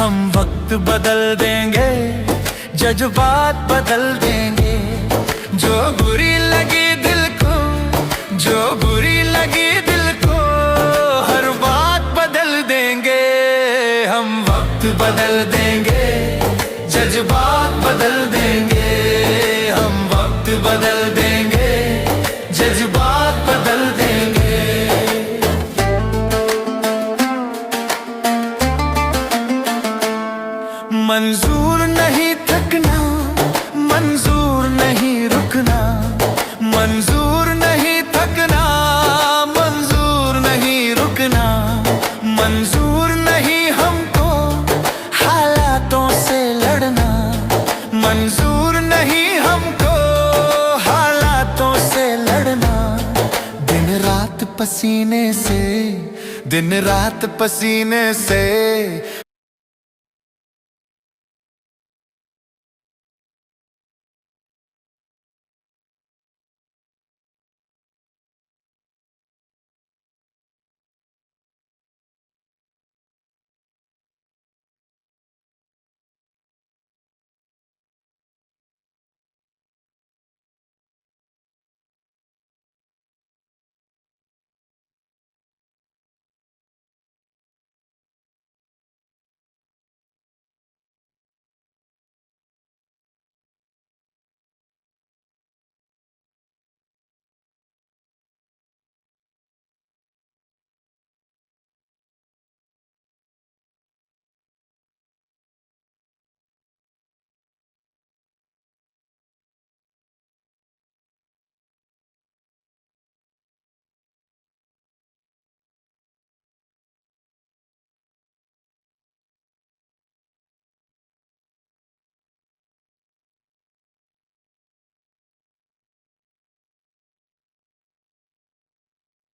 हम वक्त बदल देंगे, जज्बात बदल देंगे। जो बुरी लगी दिल को, जो बुरी लगी दिल को, हर बात बदल देंगे। हम वक्त बदल देंगे, जज्बात बदल देंगे। हम वक्त बदल देंगे, जज्बात बदल देंगे। मंजूर नहीं थकना, मंजूर नहीं रुकना, मंजूर नहीं थकना, मंजूर नहीं रुकना। मंजूर नहीं हमको हालातों से लड़ना, मंजूर नहीं हमको हालातों से लड़ना। दिन रात पसीने से, दिन रात पसीने से